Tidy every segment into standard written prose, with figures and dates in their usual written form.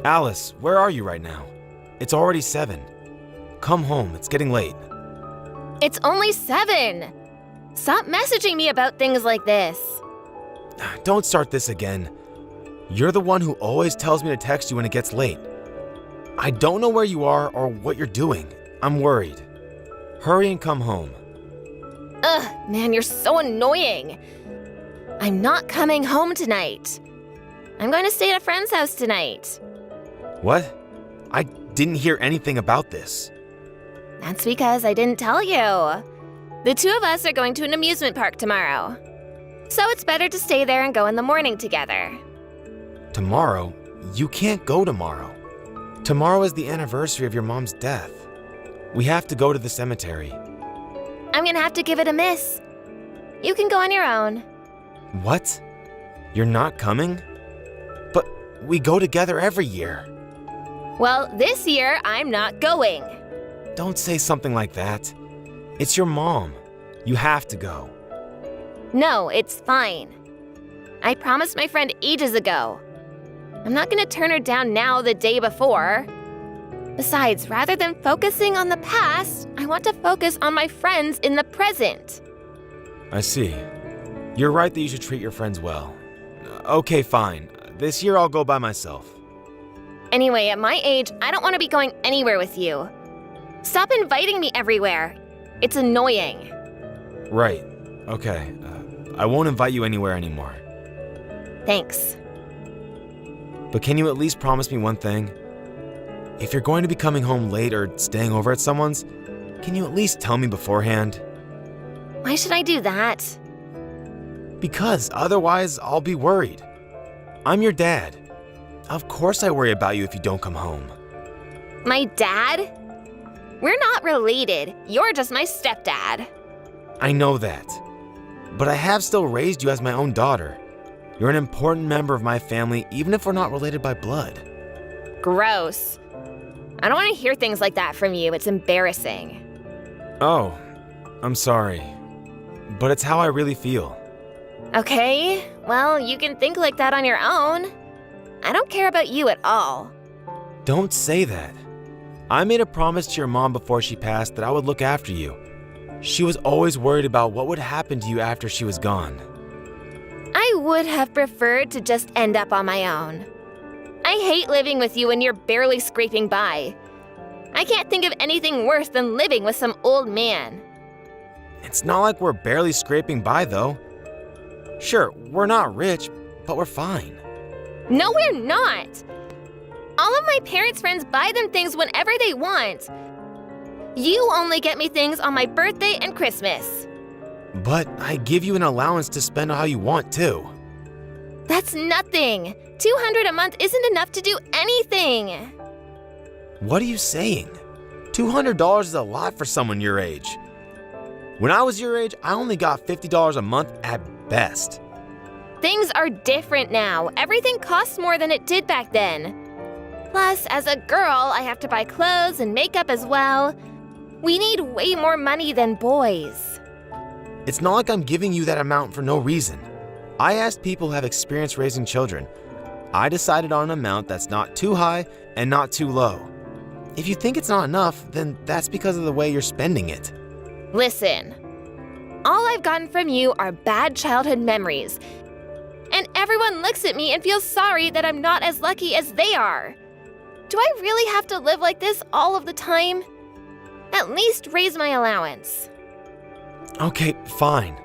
Alice, where are you right now? It's already 7. Come home, it's getting late. It's only 7. Stop messaging me about things like this. Don't start this again. You're the one who always tells me to text you when it gets late. I don't know where you are or what you're doing. I'm worried. Hurry and come home. Ugh, man, you're so annoying. I'm not coming home tonight. I'm going to stay at a friend's house tonight. What? I didn't hear anything about this. That's because I didn't tell you. The 2 of us are going to an amusement park tomorrow. So it's better to stay there and go in the morning together. Tomorrow? You can't go tomorrow. Tomorrow is the anniversary of your mom's death. We have to go to the cemetery. I'm gonna have to give it a miss. You can go on your own. What? You're not coming? But we go together every year. Well, this year, I'm not going. Don't say something like that. It's your mom. You have to go. No, it's fine. I promised my friend ages ago. I'm not gonna turn her down now the day before. Besides, rather than focusing on the past, I want to focus on my friends in the present. I see. You're right that you should treat your friends well. Okay, fine. This year I'll go by myself. Anyway, at my age, I don't want to be going anywhere with you. Stop inviting me everywhere. It's annoying. Right. Okay. I won't invite you anywhere anymore. Thanks. But can you at least promise me one thing? If you're going to be coming home late or staying over at someone's, can you at least tell me beforehand? Why should I do that? Because otherwise I'll be worried. I'm your dad. Of course I worry about you if you don't come home. My dad? We're not related. You're just my stepdad. I know that. But I have still raised you as my own daughter. You're an important member of my family, even if we're not related by blood. Gross. I don't want to hear things like that from you. It's embarrassing. Oh, I'm sorry. But it's how I really feel. Okay, well, you can think like that on your own. I don't care about you at all. Don't say that. I made a promise to your mom before she passed that I would look after you. She was always worried about what would happen to you after she was gone. I would have preferred to just end up on my own. I hate living with you when you're barely scraping by. I can't think of anything worse than living with some old man. It's not like we're barely scraping by, though. Sure, we're not rich, but we're fine. No, we're not. All of my parents' friends buy them things whenever they want. You only get me things on my birthday and Christmas. But I give you an allowance to spend how you want, too. That's nothing. $200 a month isn't enough to do anything. What are you saying? $200 is a lot for someone your age. When I was your age, I only got $50 a month at best. Things are different now. Everything costs more than it did back then. Plus, as a girl, I have to buy clothes and makeup as well. We need way more money than boys. It's not like I'm giving you that amount for no reason. I asked people who have experience raising children. I decided on an amount that's not too high and not too low. If you think it's not enough, then that's because of the way you're spending it. Listen, all I've gotten from you are bad childhood memories. And everyone looks at me and feels sorry that I'm not as lucky as they are. Do I really have to live like this all of the time? At least raise my allowance. Okay, fine.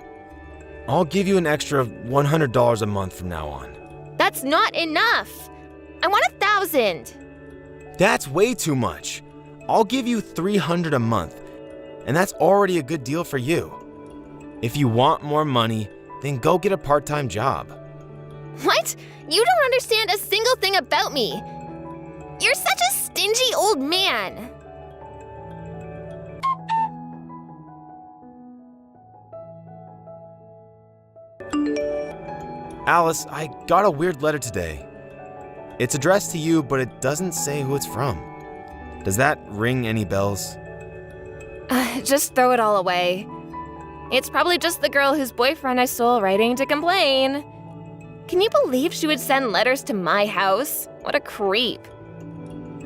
I'll give you an extra $100 a month from now on. That's not enough. I want 1,000. That's way too much. I'll give you $300 a month, and that's already a good deal for you. If you want more money, then go get a part-time job. What? You don't understand a single thing about me. You're such a stingy old man. Alice, I got a weird letter today. It's addressed to you, but it doesn't say who it's from. Does that ring any bells? Just throw it all away. It's probably just the girl whose boyfriend I stole writing to complain. Can you believe she would send letters to my house? What a creep.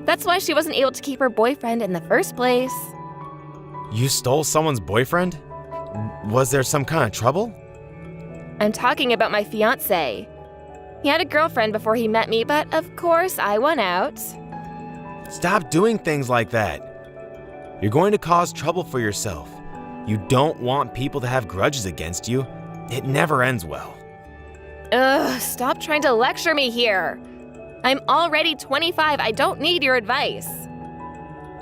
That's why she wasn't able to keep her boyfriend in the first place. You stole someone's boyfriend? Was there some kind of trouble? I'm talking about my fiancé. He had a girlfriend before he met me, but of course I won out. Stop doing things like that. You're going to cause trouble for yourself. You don't want people to have grudges against you. It never ends well. Ugh, stop trying to lecture me here. I'm already 25. I don't need your advice.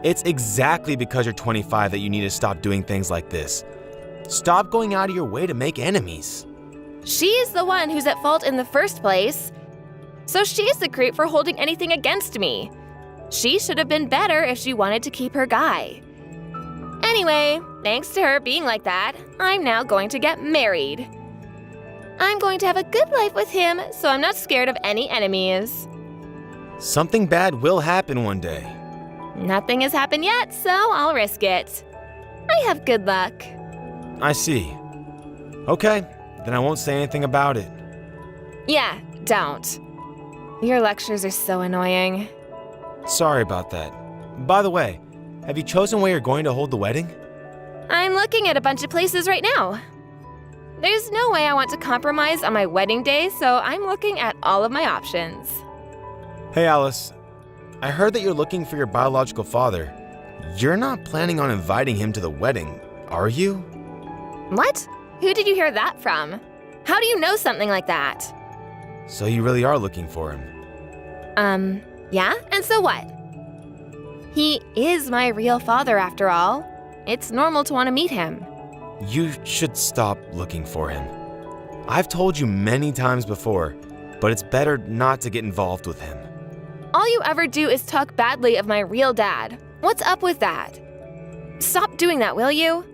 It's exactly because you're 25 that you need to stop doing things like this. Stop going out of your way to make enemies. She's the one who's at fault in the first place. So she's the creep for holding anything against me. She should have been better if she wanted to keep her guy. Anyway, thanks to her being like that, I'm now going to get married. I'm going to have a good life with him, so I'm not scared of any enemies. Something bad will happen one day. Nothing has happened yet, so I'll risk it. I have good luck. I see. Okay, then I won't say anything about it. Yeah, don't. Your lectures are so annoying. Sorry about that. By the way, have you chosen where you're going to hold the wedding? I'm looking at a bunch of places right now. There's no way I want to compromise on my wedding day, so I'm looking at all of my options. Hey Alice, I heard that you're looking for your biological father. You're not planning on inviting him to the wedding, are you? What? Who did you hear that from? How do you know something like that? So you really are looking for him? Yeah? And so what? He is my real father after all. It's normal to want to meet him. You should stop looking for him. I've told you many times before, but it's better not to get involved with him. All you ever do is talk badly of my real dad. What's up with that? Stop doing that, will you?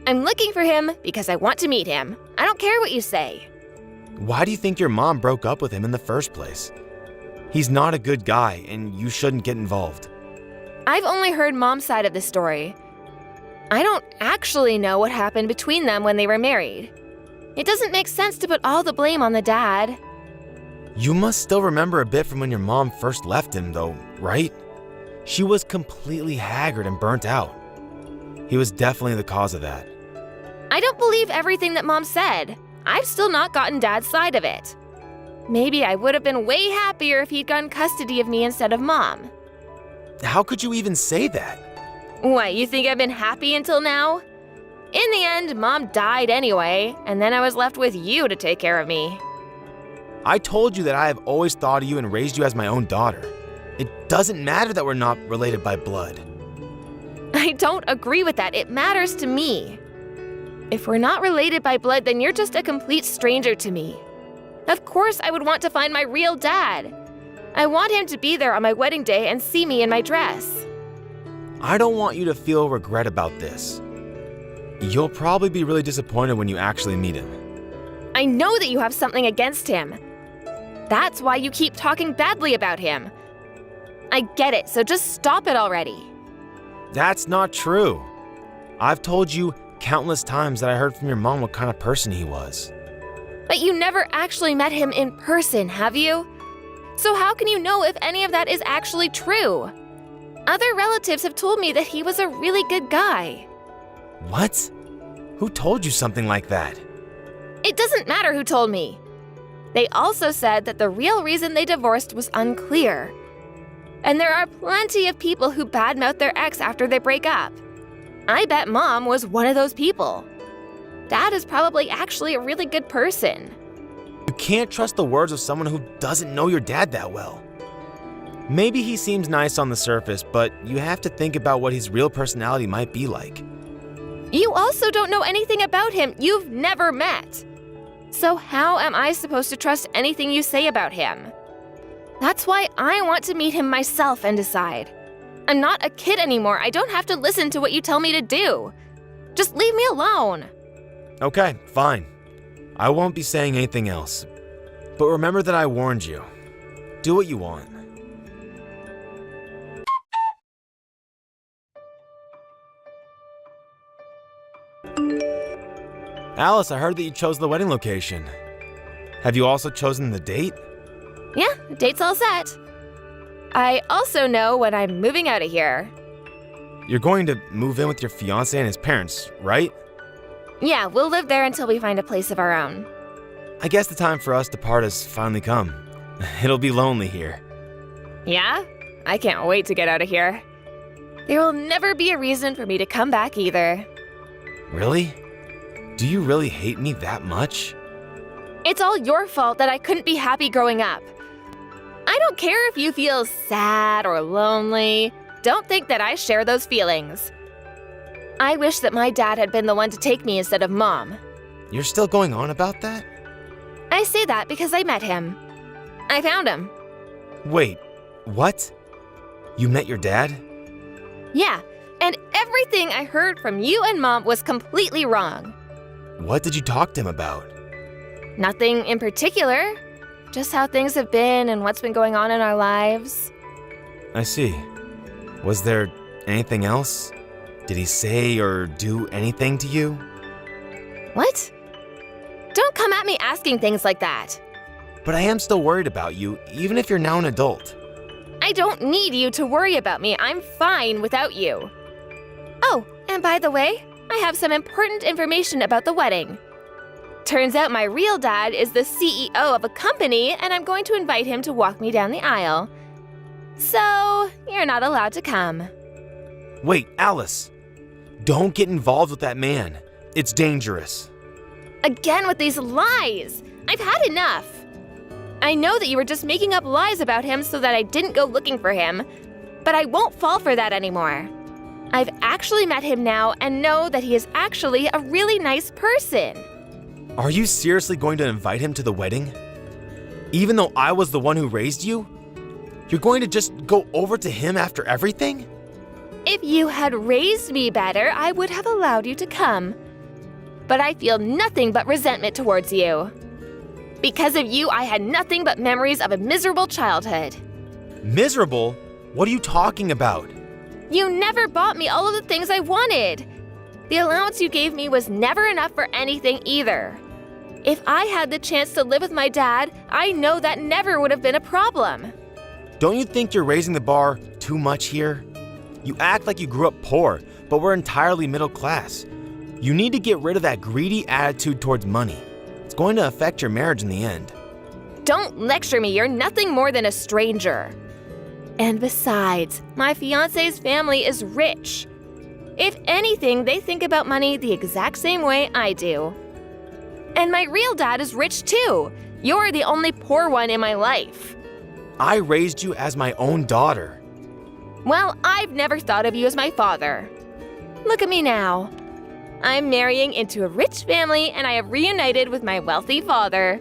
I'm looking for him because I want to meet him. I don't care what you say. Why do you think your mom broke up with him in the first place? He's not a good guy, and you shouldn't get involved. I've only heard Mom's side of the story. I don't actually know what happened between them when they were married. It doesn't make sense to put all the blame on the dad. You must still remember a bit from when your mom first left him, though, right? She was completely haggard and burnt out. He was definitely the cause of that. I don't believe everything that Mom said. I've still not gotten Dad's side of it. Maybe I would have been way happier if he'd gotten custody of me instead of Mom. How could you even say that? What, you think I've been happy until now? In the end, Mom died anyway, and then I was left with you to take care of me. I told you that I have always thought of you and raised you as my own daughter. It doesn't matter that we're not related by blood. I don't agree with that. It matters to me. If we're not related by blood, then you're just a complete stranger to me. Of course I would want to find my real dad. I want him to be there on my wedding day and see me in my dress. I don't want you to feel regret about this. You'll probably be really disappointed when you actually meet him. I know that you have something against him. That's why you keep talking badly about him. I get it, so just stop it already. That's not true. I've told you countless times that I heard from your mom what kind of person he was. But you never actually met him in person, have you? So how can you know if any of that is actually true? Other relatives have told me that he was a really good guy. What? Who told you something like that? It doesn't matter who told me. They also said that the real reason they divorced was unclear. And there are plenty of people who badmouth their ex after they break up. I bet Mom was one of those people. Dad is probably actually a really good person. You can't trust the words of someone who doesn't know your dad that well. Maybe he seems nice on the surface, but you have to think about what his real personality might be like. You also don't know anything about him. You've never met. So how am I supposed to trust anything you say about him? That's why I want to meet him myself and decide. I'm not a kid anymore. I don't have to listen to what you tell me to do. Just leave me alone. Okay, fine. I won't be saying anything else. But remember that I warned you. Do what you want. Alice, I heard that you chose the wedding location. Have you also chosen the date? Yeah, the date's all set. I also know when I'm moving out of here. You're going to move in with your fiancé and his parents, right? Yeah, we'll live there until we find a place of our own. I guess the time for us to part has finally come. It'll be lonely here. Yeah? I can't wait to get out of here. There will never be a reason for me to come back either. Really? Do you really hate me that much? It's all your fault that I couldn't be happy growing up. I don't care if you feel sad or lonely. Don't think that I share those feelings. I wish that my dad had been the one to take me instead of Mom. You're still going on about that? I say that because I met him. I found him. Wait, what? You met your dad? Yeah, and everything I heard from you and Mom was completely wrong. What did you talk to him about? Nothing in particular. Just how things have been and what's been going on in our lives. I see. Was there anything else? Did he say or do anything to you? What? Don't come at me asking things like that. But I am still worried about you, even if you're now an adult. I don't need you to worry about me. I'm fine without you. Oh, and by the way, I have some important information about the wedding. Turns out my real dad is the CEO of a company, and I'm going to invite him to walk me down the aisle. So, you're not allowed to come. Wait, Alice. Don't get involved with that man. It's dangerous. Again with these lies! I've had enough! I know that you were just making up lies about him so that I didn't go looking for him, but I won't fall for that anymore. I've actually met him now and know that he is actually a really nice person. Are you seriously going to invite him to the wedding? Even though I was the one who raised you? You're going to just go over to him after everything? If you had raised me better, I would have allowed you to come. But I feel nothing but resentment towards you. Because of you, I had nothing but memories of a miserable childhood. Miserable? What are you talking about? You never bought me all of the things I wanted. The allowance you gave me was never enough for anything either. If I had the chance to live with my dad, I know that never would have been a problem. Don't you think you're raising the bar too much here? You act like you grew up poor, but we're entirely middle class. You need to get rid of that greedy attitude towards money. It's going to affect your marriage in the end. Don't lecture me, you're nothing more than a stranger. And besides, my fiancé's family is rich. If anything, they think about money the exact same way I do. And my real dad is rich too. You're the only poor one in my life. I raised you as my own daughter. Well, I've never thought of you as my father. Look at me now. I'm marrying into a rich family and I have reunited with my wealthy father.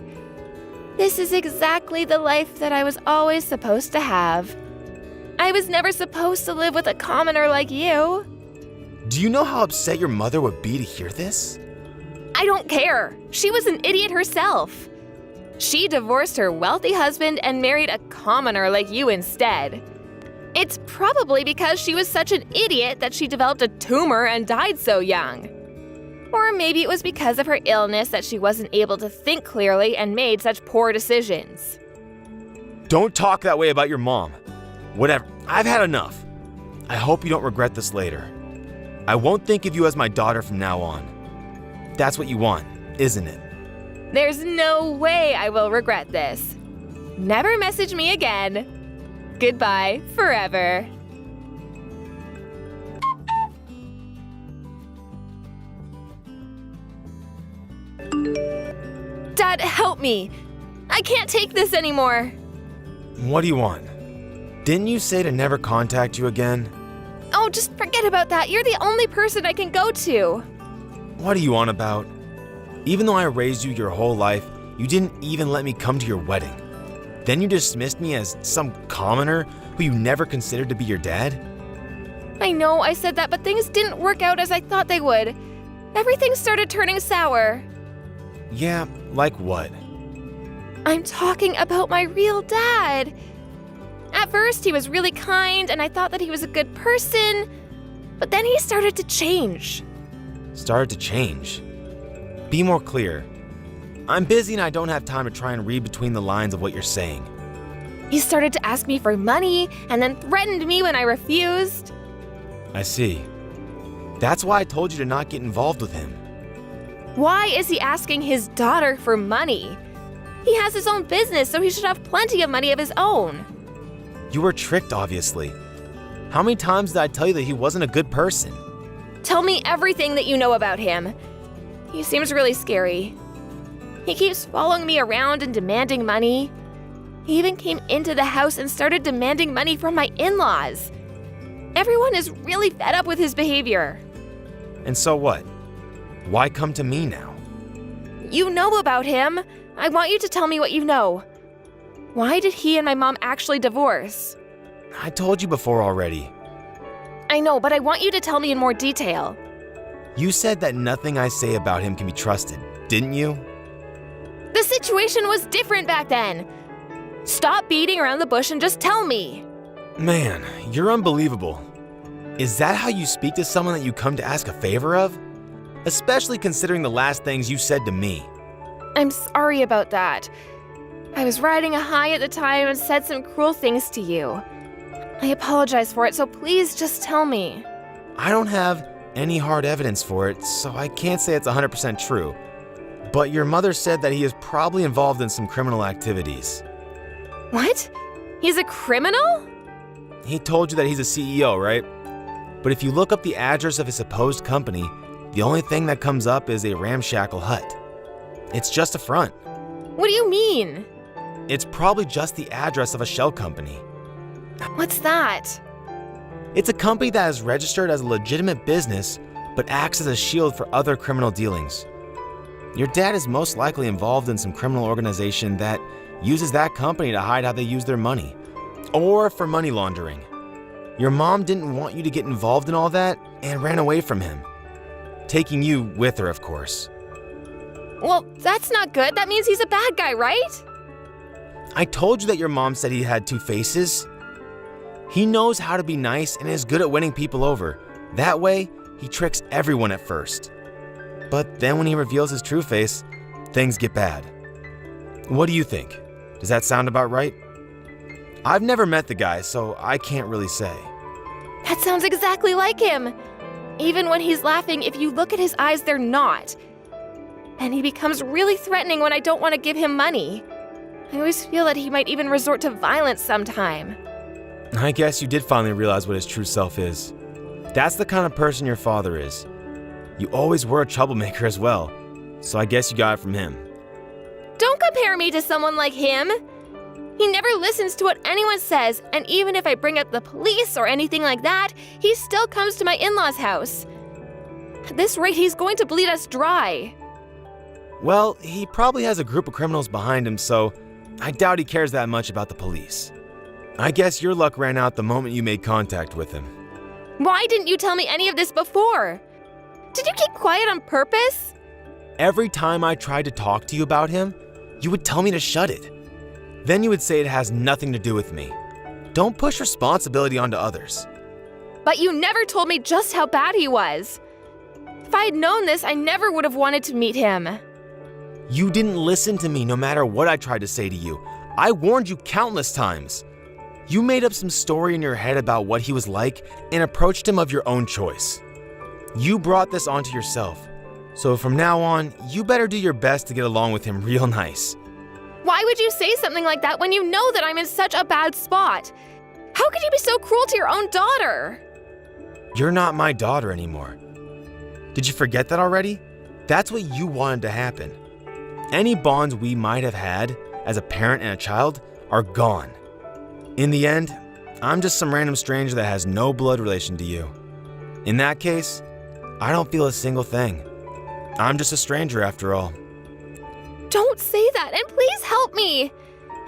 This is exactly the life that I was always supposed to have. I was never supposed to live with a commoner like you. Do you know how upset your mother would be to hear this? I don't care. She was an idiot herself. She divorced her wealthy husband and married a commoner like you instead. It's probably because she was such an idiot that she developed a tumor and died so young. Or maybe it was because of her illness that she wasn't able to think clearly and made such poor decisions. Don't talk that way about your mom. Whatever, I've had enough. I hope you don't regret this later. I won't think of you as my daughter from now on. That's what you want, isn't it? There's no way I will regret this. Never message me again. Goodbye forever. Dad, help me. I can't take this anymore. What do you want? Didn't you say to never contact you again? Oh, just forget about that. You're the only person I can go to. What are you on about? Even though I raised you your whole life, you didn't even let me come to your wedding. Then you dismissed me as some commoner who you never considered to be your dad? I know I said that, but things didn't work out as I thought they would. Everything started turning sour. Yeah, like what? I'm talking about my real dad. At first, he was really kind, and I thought that he was a good person, but then he started to change. Started to change? Be more clear. I'm busy and I don't have time to try and read between the lines of what you're saying. He started to ask me for money and then threatened me when I refused. I see. That's why I told you to not get involved with him. Why is he asking his daughter for money? He has his own business, so he should have plenty of money of his own. You were tricked, obviously. How many times did I tell you that he wasn't a good person? Tell me everything that you know about him. He seems really scary. He keeps following me around and demanding money. He even came into the house and started demanding money from my in-laws. Everyone is really fed up with his behavior. And so what? Why come to me now? You know about him. I want you to tell me what you know. Why did he and my mom actually divorce? I told you before already. I know, but I want you to tell me in more detail. You said that nothing I say about him can be trusted, didn't you? The situation was different back then. Stop beating around the bush and just tell me. Man, you're unbelievable. Is that how you speak to someone that you come to ask a favor of? Especially considering the last things you said to me. I'm sorry about that. I was riding a high at the time and said some cruel things to you. I apologize for it, so please just tell me. I don't have any hard evidence for it, so I can't say it's 100% true. But your mother said that he is probably involved in some criminal activities. What? He's a criminal? He told you that he's a CEO, right? But if you look up the address of his supposed company, the only thing that comes up is a ramshackle hut. It's just a front. What do you mean? It's probably just the address of a shell company. What's that? It's a company that is registered as a legitimate business, but acts as a shield for other criminal dealings. Your dad is most likely involved in some criminal organization that uses that company to hide how they use their money, or for money laundering. Your mom didn't want you to get involved in all that and ran away from him, taking you with her, of course. Well, that's not good. That means he's a bad guy, right? I told you that your mom said he had two faces. He knows how to be nice and is good at winning people over. That way, he tricks everyone at first. But then when he reveals his true face, things get bad. What do you think? Does that sound about right? I've never met the guy, so I can't really say. That sounds exactly like him. Even when he's laughing, if you look at his eyes, they're not. And he becomes really threatening when I don't want to give him money. I always feel that he might even resort to violence sometime. I guess you did finally realize what his true self is. That's the kind of person your father is. You always were a troublemaker as well, so I guess you got it from him. Don't compare me to someone like him. He never listens to what anyone says, and even if I bring up the police or anything like that, he still comes to my in-laws' house. At this rate, he's going to bleed us dry. Well, he probably has a group of criminals behind him, so I doubt he cares that much about the police. I guess your luck ran out the moment you made contact with him. Why didn't you tell me any of this before? Did you keep quiet on purpose? Every time I tried to talk to you about him, you would tell me to shut it. Then you would say it has nothing to do with me. Don't push responsibility onto others. But you never told me just how bad he was. If I had known this, I never would have wanted to meet him. You didn't listen to me no matter what I tried to say to you. I warned you countless times. You made up some story in your head about what he was like and approached him of your own choice. You brought this onto yourself. So from now on, you better do your best to get along with him real nice. Why would you say something like that when you know that I'm in such a bad spot? How could you be so cruel to your own daughter? You're not my daughter anymore. Did you forget that already? That's what you wanted to happen. Any bonds we might have had as a parent and a child are gone. In the end, I'm just some random stranger that has no blood relation to you. In that case, I don't feel a single thing. I'm just a stranger after all. Don't say that, and please help me.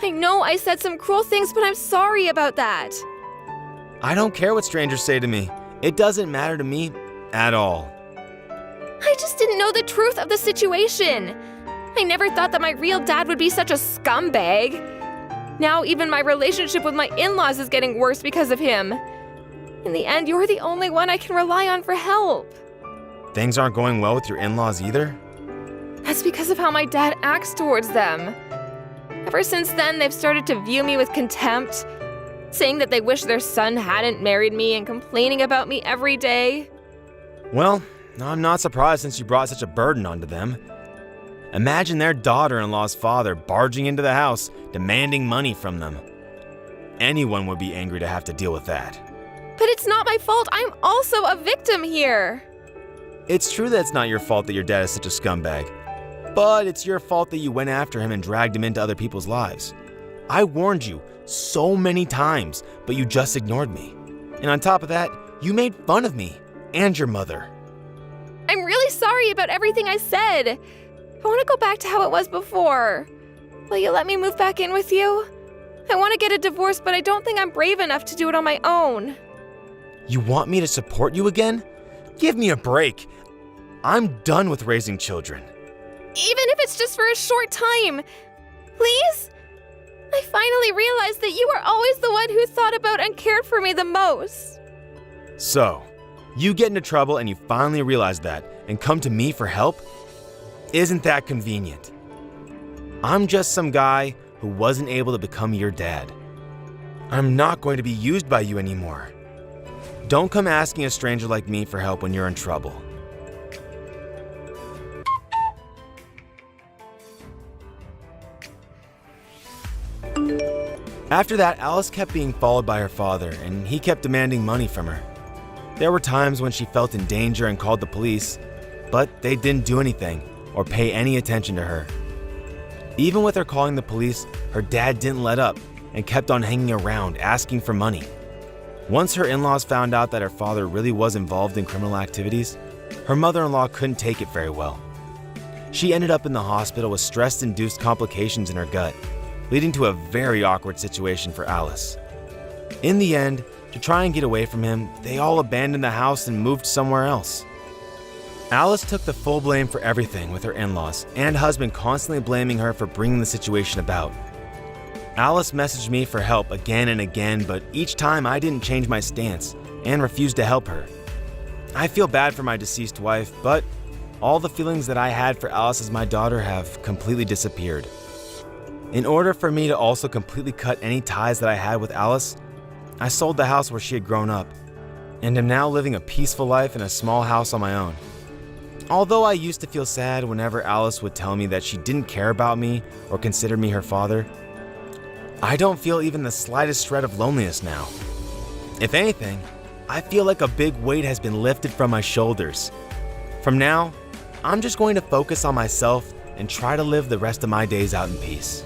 I know I said some cruel things, but I'm sorry about that. I don't care what strangers say to me. It doesn't matter to me at all. I just didn't know the truth of the situation. I never thought that my real dad would be such a scumbag. Now even my relationship with my in-laws is getting worse because of him. In the end, you're the only one I can rely on for help. Things aren't going well with your in-laws either? That's because of how my dad acts towards them. Ever since then, they've started to view me with contempt, saying that they wish their son hadn't married me and complaining about me every day. Well, I'm not surprised since you brought such a burden onto them. Imagine their daughter-in-law's father barging into the house, demanding money from them. Anyone would be angry to have to deal with that. But it's not my fault. I'm also a victim here. It's true that it's not your fault that your dad is such a scumbag, but it's your fault that you went after him and dragged him into other people's lives. I warned you so many times, but you just ignored me. And on top of that, you made fun of me and your mother. I'm really sorry about everything I said. I want to go back to how it was before. Will you let me move back in with you? I want to get a divorce, but I don't think I'm brave enough to do it on my own. You want me to support you again? Give me a break. I'm done with raising children. Even if it's just for a short time. Please? I finally realized that you were always the one who thought about and cared for me the most. So, you get into trouble and you finally realize that and come to me for help? Isn't that convenient? I'm just some guy who wasn't able to become your dad. I'm not going to be used by you anymore. Don't come asking a stranger like me for help when you're in trouble. After that, Alice kept being followed by her father, and he kept demanding money from her. There were times when she felt in danger and called the police, but they didn't do anything or pay any attention to her. Even with her calling the police, her dad didn't let up and kept on hanging around asking for money. Once her in-laws found out that her father really was involved in criminal activities, her mother-in-law couldn't take it very well. She ended up in the hospital with stress-induced complications in her gut, leading to a very awkward situation for Alice. In the end, to try and get away from him, they all abandoned the house and moved somewhere else. Alice took the full blame for everything with her in-laws and husband constantly blaming her for bringing the situation about. Alice messaged me for help again and again, but each time I didn't change my stance and refused to help her. I feel bad for my deceased wife, but all the feelings that I had for Alice as my daughter have completely disappeared. In order for me to also completely cut any ties that I had with Alice, I sold the house where she had grown up, and am now living a peaceful life in a small house on my own. Although I used to feel sad whenever Alice would tell me that she didn't care about me or consider me her father, I don't feel even the slightest shred of loneliness now. If anything, I feel like a big weight has been lifted from my shoulders. From now, I'm just going to focus on myself and try to live the rest of my days out in peace.